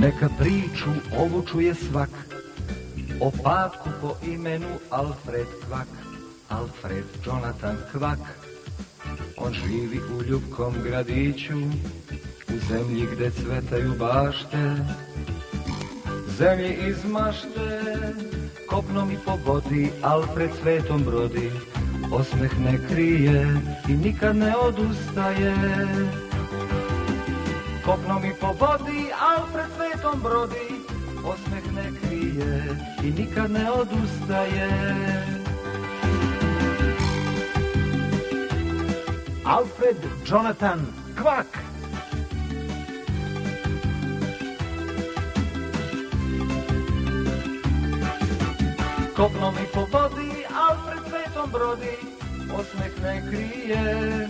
Neka priču ovu čuje svak o patku po imenu Alfred Kvak. Alfred Jonathan Kvak. On živi u ljubkom gradiću, u zemlji gde cvetaju bašte, zemlji iz mašte. Kopnom i po vodi Alfred svetom brodi, osmeh ne krije i nikad ne odustaje. Kopnom i po vodi Alfred svetom brodi, osmeh ne krije i nikad ne odustaje. Alfred Jonathan Kvak. Kopnom i po vodi Alfred svetom brodi, osmeh ne krije.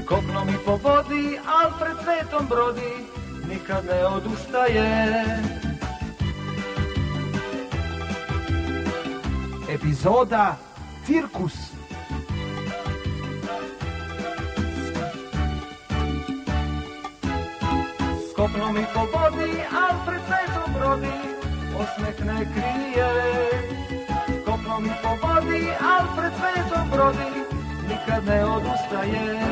Kopnom i po vodi Alfred svetom brodi, nikad ne odustaje. Epizoda Cirkus. Kopnom i po vodi Alfred svetom brodi, osmeh ne krije. Kopnom i po vodi Alfred svetom brodi, nikad ne odustaje.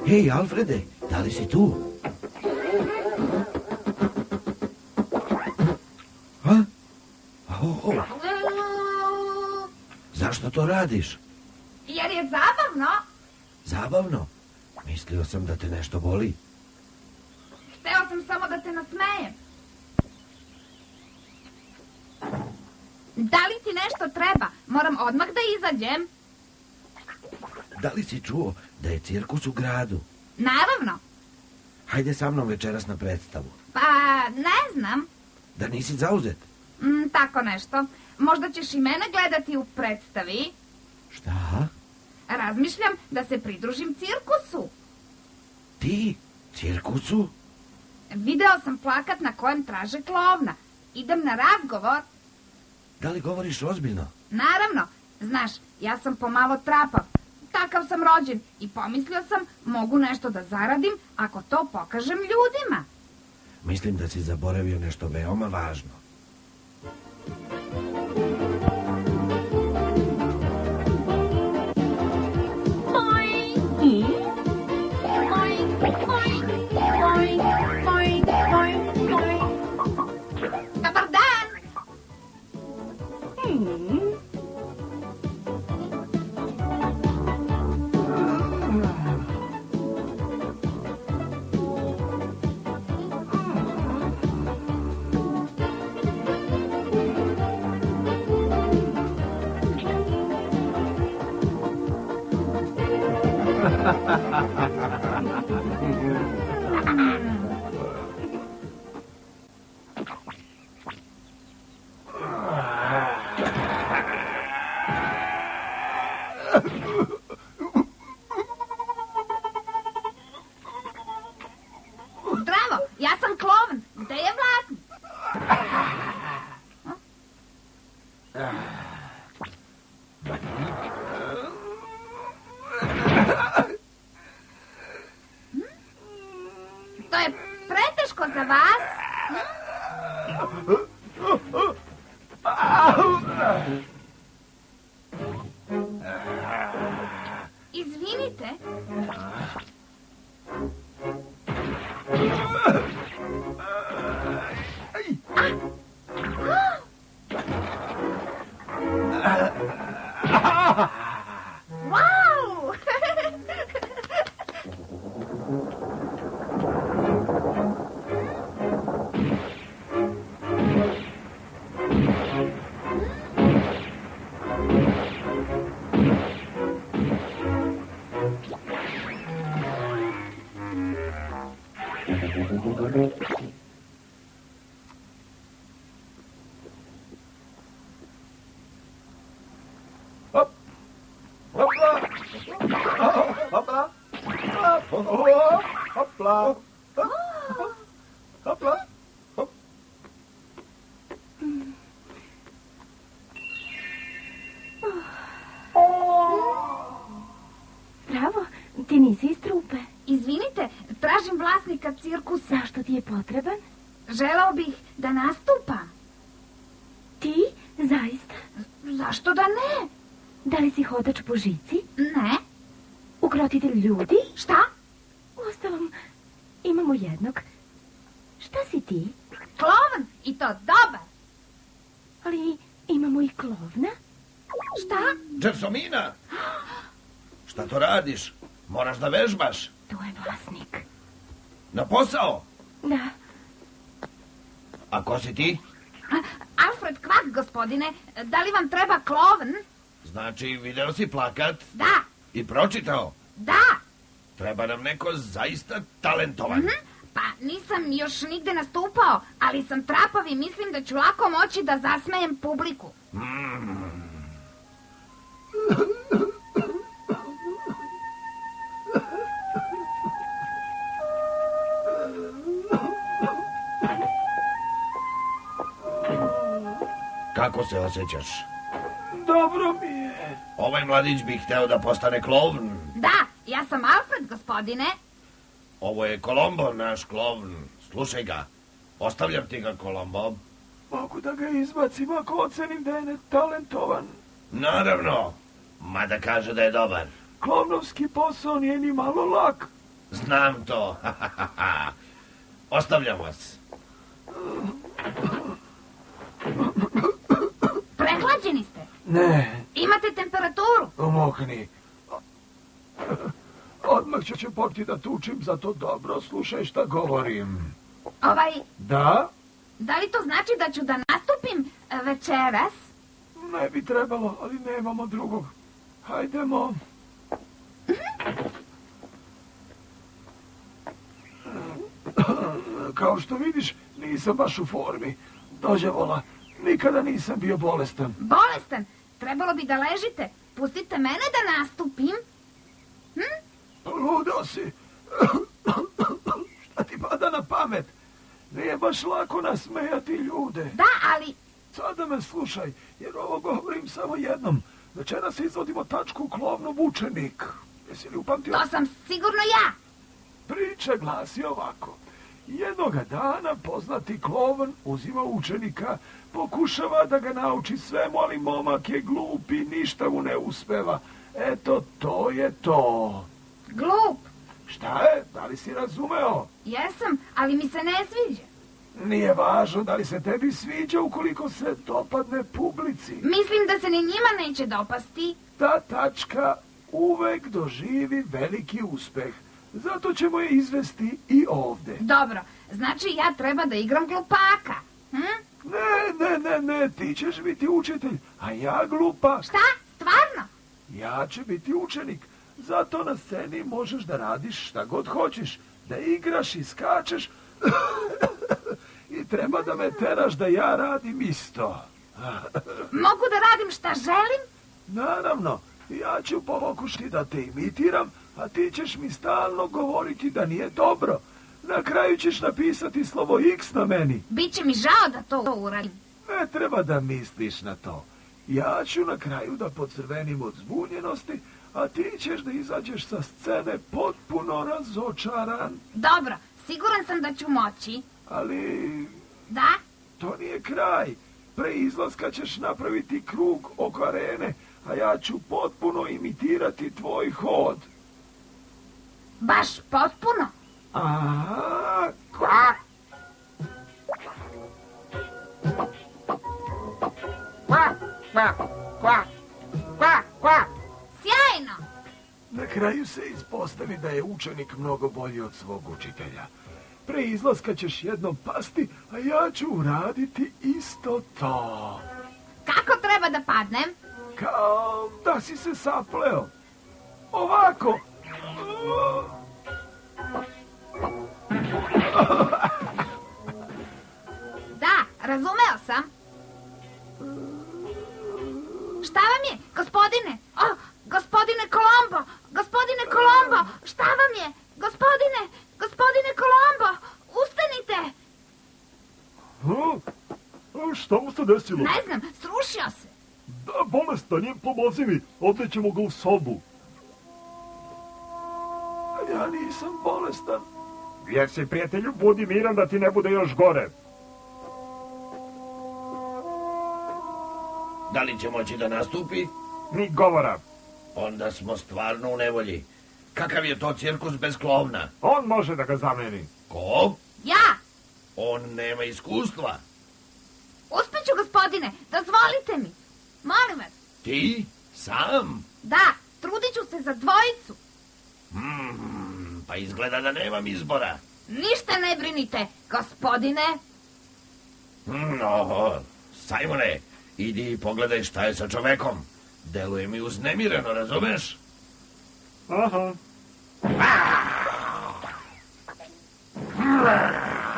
Hej, Alfrede, da li si tu? Ha? Zašto to radiš? Jer je zabavno. Zabavno? Mislio sam da te nešto boli. Hteo sam samo da te nasmejem. Da li ti nešto treba? Moram odmah da izađem. Da li si čuo da je cirkus u gradu? Naravno. Hajde sa mnom večeras na predstavu. Pa, ne znam. Da nisi zauzet? Tako nešto. Možda ćeš i mene gledati u predstavi. Šta? Razmišljam da se pridružim cirkusu. Ti? Cirkusu? Video sam plakat na kojem traže klovna. Idem na razgovor. Da li govoriš ozbiljno? Naravno. Znaš, ja sam pomalo trapav. Takav sam rođen i pomislio sam mogu nešto da zaradim ako to pokažem ljudima. Mislim da si zaboravio nešto veoma važno. Dobar dan! Zdravo, ja sam klovn. Gde je vlasnik? To je preteško za vas. Izvinite. Wow! Ti nisi iz trupe. Izvinite, tražim vlasnika cirkusa. Zašto ti je potreban? Želeo bih da nastupam. Ti? Zaista? Zašto da ne? Da li si hodač po žici? Ne. Ukrotitelj ljudi? Šta? Uostalom, imamo jednog. Šta si ti? Klovn, i to dobar. Ali imamo i klovna. Šta? Džersomina! Šta to radiš? Moraš da vežbaš. To je vlasnik. Na posao? Da. A ko si ti? Alfred Kvak, gospodine. Da li vam treba klovn? Znači, video si plakat Da, i pročitao. da. Treba nam neko zaista talentovan. Pa nisam još nigde nastupao, ali sam trapav i mislim da ću lako moći da zasmejem publiku. Kako se osjećaš? Dobro mi je. Ovaj mladić bi hteo da postane klovn. Da, ja sam Alfred, gospodine. Ovo je Kolombo, naš klovn. Slušaj ga. Ostavljam ti ga, Kolombo. Mogu da ga izbacim ako ocenim da je netalentovan. Naravno. Mada kaže da je dobar. Klovnovski posao nije ni malo lak. Znam to. Ostavljam vas. Prehlađeni ste. Ne, Imate temperaturu. umokni. Odmah ću će početi da tučim, zato dobro slušaj šta govorim. Da? Da li to znači da ću da nastupim večeras? Ne bi trebalo, ali nemamo drugog. Hajdemo. Kao što vidiš, nisam baš u formi. Dođevola, nikada nisam bio bolestan. Bolestan? Trebalo bi da ležite. Pustite mene da nastupim. Ludo si. Šta ti pada na pamet? Nije baš lako nasmejati ljude. Da, ali... Sada me slušaj, jer ovo govorim samo jednom. Večeras izvodimo tačku Klovnov učenik. Jesi li upamtio? To sam sigurno ja. Priča glasi ovako. Jednoga dana poznati klovn uzima učenika, pokušava da ga nauči svemu, ali momak je glup i ništa mu ne uspeva. Eto, to je to. Glup. Šta je? Da li si razumeo? Jesam, ali mi se ne sviđa. Nije važno da li se tebi sviđa ukoliko se dopadne publici. Mislim da se ni njima neće dopasti. Ta tačka uvek doživi veliki uspeh. Zato ćemo je izvesti i ovde. Dobro, znači ja treba da igram glupaka. Ne, ti ćeš biti učitelj, a ja glupak. Šta? Stvarno? Ja ću biti učenik. Zato na sceni možeš da radiš šta god hoćeš. Da igraš i skačeš. I treba da me teraš da ja radim isto. Mogu da radim šta želim? Naravno, ja ću pokušati da te imitiram, a ti ćeš mi stalno govoriti da nije dobro. Na kraju ćeš napisati slovo X na meni. Biće mi žao da to uradim. Ne treba da misliš na to. Ja ću na kraju da pocrvenim od zbunjenosti, a ti ćeš da izađeš sa scene potpuno razočaran. Dobro, siguran sam da ću moći. Ali Da? to nije kraj. Pre izlaska ćeš napraviti krug oko arene, a ja ću potpuno imitirati tvoj hod. Baš potpuno? Aha, Kvak. Kvak, kvak, kvak, kvak, kvak. Sjajno! Na kraju se ispostavi da je učenik mnogo bolji od svog učitelja. Pre izlaska ćeš jednom pasti, a ja ću uraditi isto to. Kako treba da padnem? Kao da si se sapleo. Ovako. Da, razumeo sam. Šta vam je, gospodine? O, gospodine Kolombo! Gospodine Kolombo! Šta vam je? Gospodine Kolombo! Ustanite! Šta mu se desilo? Ne znam, srušio se. Da, bolestan je, pomozi mi. Odnećemo ga u sobu. Ja nisam bolestan. Jer si, prijatelju, budi miran da ti ne bude još gore. Da li će moći da nastupi? Ni govora. Onda smo stvarno u nevolji. Kakav je to cirkus bez klovna? On može da ga zameni. Ko? Ja! On nema iskustva. Uspeću, gospodine, dozvolite mi. Molim vas. Ti? Sam? Da, trudit ću se za dvojicu. Pa izgleda da nemam izbora. Ništa ne brinite, gospodine. Sajmone, idi i pogledaj šta je sa čovekom. Deluje mi uznemireno, razumeš? Aha.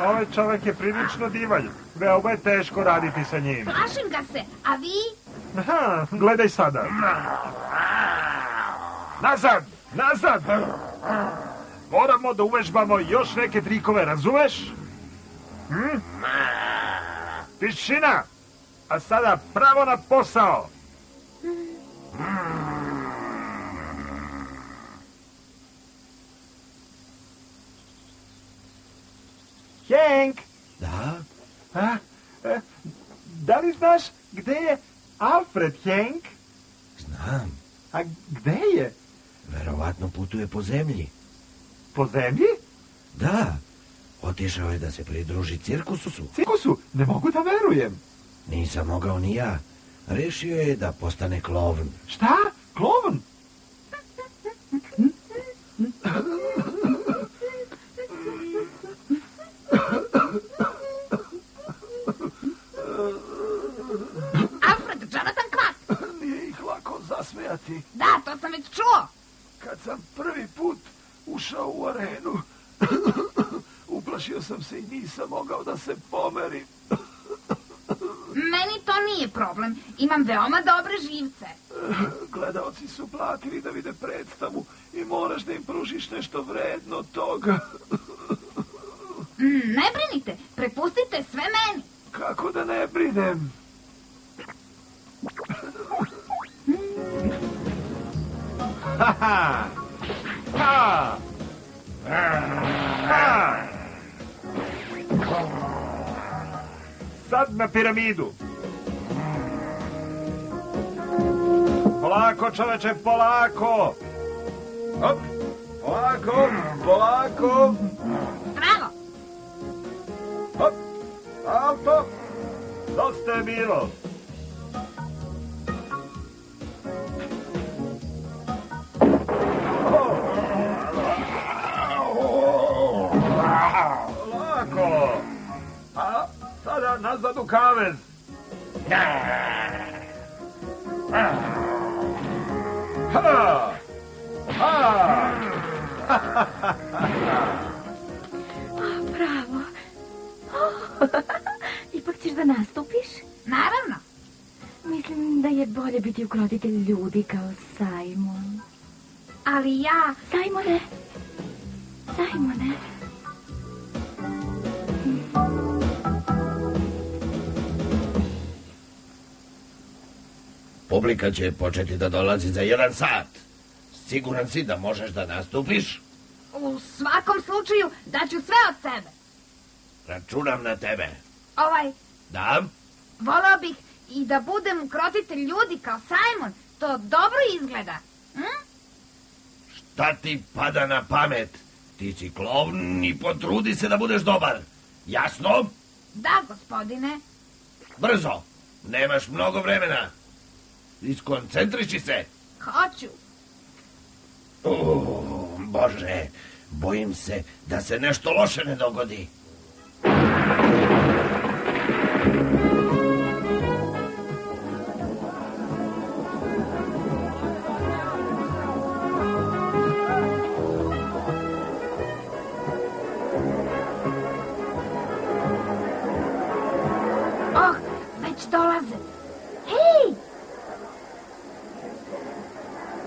Ovaj čovjek je prilično divalj. Veoma je teško raditi sa njim. Plašim ga se, a vi? Aha, gledaj sada. Nazad! Nazad! Moramo da uvežbamo još neke trikove, razumeš? Tišina! A sada pravo na posao! Henk! Da? Da li znaš gde je Alfred, Henk? Znam. A gde je? Verovatno putuje po zemlji. Po zemlji? Da. Otišao je da se pridruži cirkusu. Cirkusu? Ne mogu da verujem. Nisam mogao ni ja. Rešio je da postane klovn. Šta? Klovn? Alfred, Jonathan Kvak. Nije ih lako zasmejati. Da, to sam već čuo. Kad sam prvi put ušao u arenu, uplašio sam se i nisam mogao da se pomerim. Meni to nije problem. Imam veoma dobre živce. Gledaoci su platili da vide predstavu i moraš da im pružiš nešto vredno od toga. Ne brinite, prepustite sve meni. Kako da ne brinem? Ha! Ha! Sad na piramidu. Polako, čoveče, polako. Hop, polako, polako. Pravo. Hop, salto. Dosta je bilo. Polako. A sada nazad u kavez. Ha! Ha! Bravo. Ipak ćeš da nastupiš? Naravno. Mislim da je bolje biti ukrotitelj ljudi kao Simon. Ali ja... Simone! Simone! Publika će početi da dolazi za 1 sat. Siguran si da možeš da nastupiš? U svakom slučaju daću sve od sebe. Računam na tebe. Da? Voleo bih i da budem ukrotitelj ljudi kao Simon. To dobro izgleda. Šta ti pada na pamet? Ti si klovn i potrudi se da budeš dobar. Jasno? Da, gospodine. Brzo. Nemaš mnogo vremena. Iskoncentriši se. Hoću. Bože, bojim se da se nešto loše ne dogodi. Već dolaze. Hej!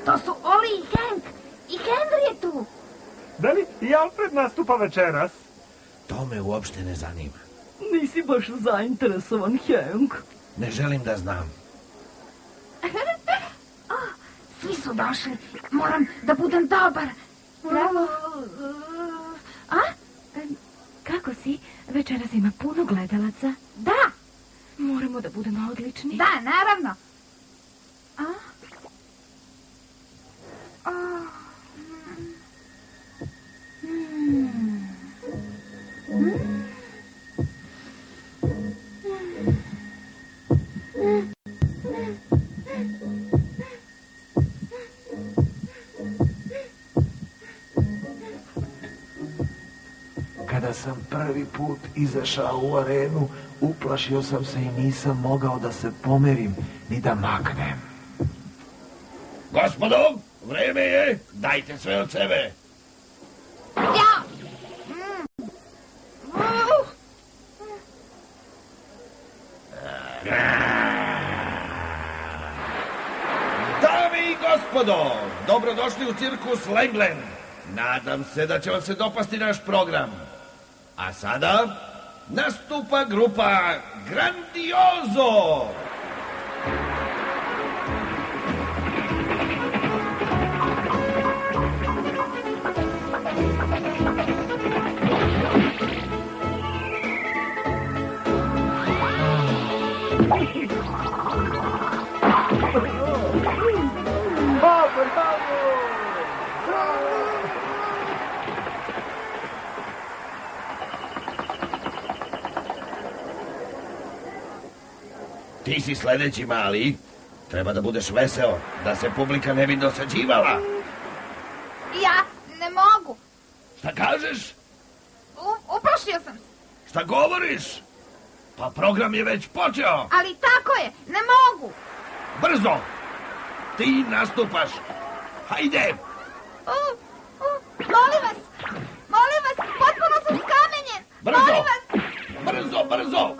To su Oli i Hank. I Henry je tu. Da li i Alfred nastupa večeras? To me uopšte ne zanima. Nisi baš zainteresovan, Hank. Ne želim da znam. Svi su došli. Moram da budem dobar. Zdravo. Kako si? Večeras ima puno gledalaca. Da, Moramo da budemo odlični. da, naravno. Kada sam prvi put izašao u arenu, uplašio sam se i nisam mogao da se pomerim ni da maknem. Gospodo, vreme je, dajte sve od sebe. Ja! Dame i gospodo, dobrodošli u cirkus Lenglen. Nadam se da će vam se dopasti naš program. A sada nastupa grupa Grandiozo. Ti si sledeći, mali. Treba da budeš veseo, da se publika ne bi dosađivala. Ja ne mogu. Šta kažeš? Uplašio sam se. Šta govoriš? Pa program je već počeo. Ali tako je, ne mogu. Brzo! Ti nastupaš. Hajde! Molim vas, potpuno sam skamenjen. Brzo! Molim vas. Brzo, brzo!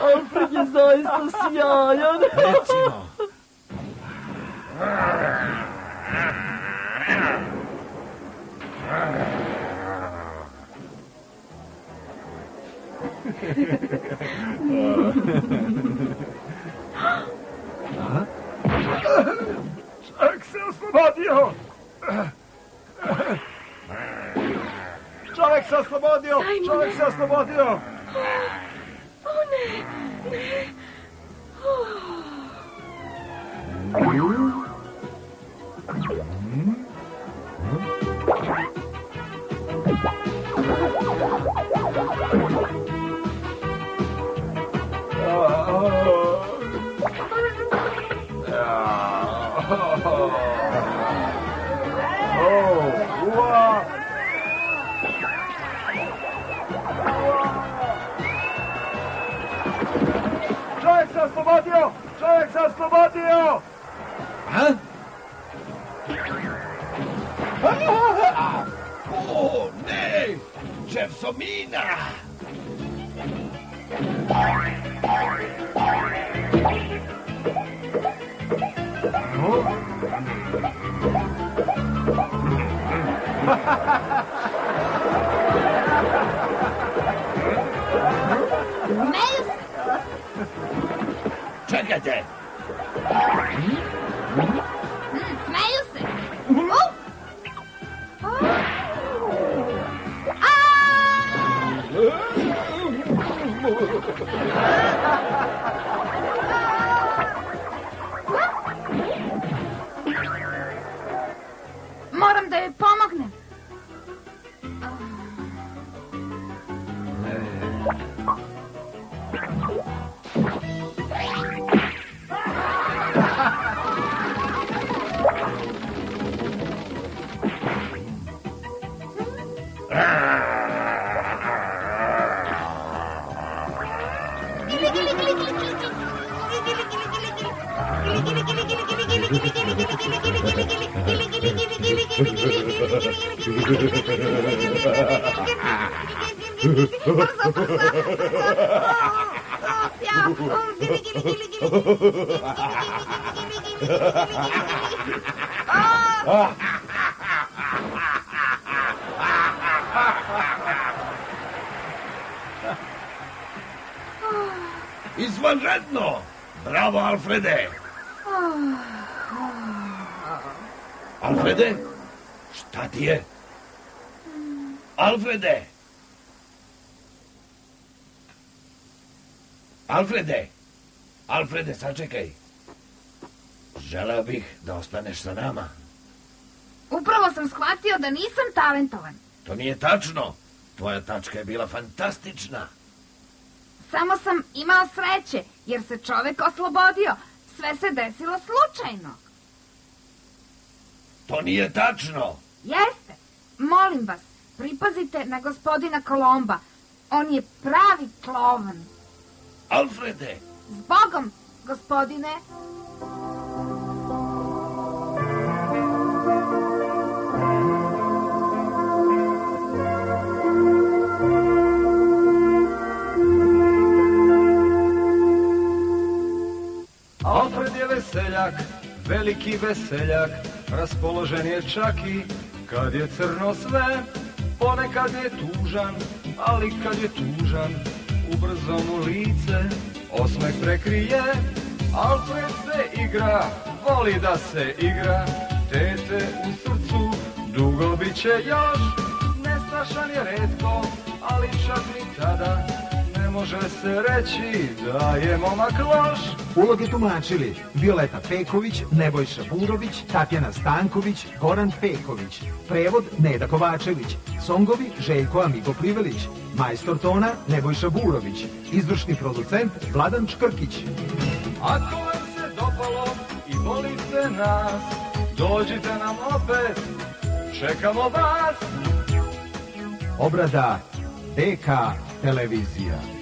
Alfred je zaista sjajan. Recimo. Čovjek se oslobodio! Čovjek se oslobodio! Čovjek se oslobodio! O ne, ne. Čovjek se oslobodio! Čovjek se oslobodio! A? O, ne! Jeffsomina! Smeju se. Čekajte! Smeju se. Moram da joj pomognem. Izvanredno! Bravo, Alfrede! Alfrede? Šta ti je? Alfrede! Alfrede! Alfrede, sačekaj. Želeo bih da ostaneš sa nama. Upravo sam shvatio da nisam talentovan. To nije tačno. Tvoja tačka je bila fantastična. Samo sam imao sreće, jer se čovek oslobodio. Sve se desilo slučajno. To nije tačno. Jeste. Molim vas, pripazite na gospodina Kolomba. On je pravi klovan. Alfrede! Zbogom, gospodine. Alfred je veseljak, veliki veseljak, raspoložen je čak i kad je crno sve. Ponekad je tužan, ali kad je tužan, ubrzo mu lice osmeh prekrije. Alfred se igra, voli da se igra, tete u srcu dugo bit će još. Nestašan je retko, ali čak ni tada ne može se reći da je momak loš. Uloge tumačili Violeta Peković, Nebojša Burović, Tatjana Stanković, Goran Peković. Prevod Neda Kovačević. Songovi Željko Amigo Plivelić. Majstor tona Nebojša Burović. Izvršni producent Vladan Čkrkić. Ako vam se dopalo i volite nas, dođite nam opet, čekamo vas. Obrada DK Televizija.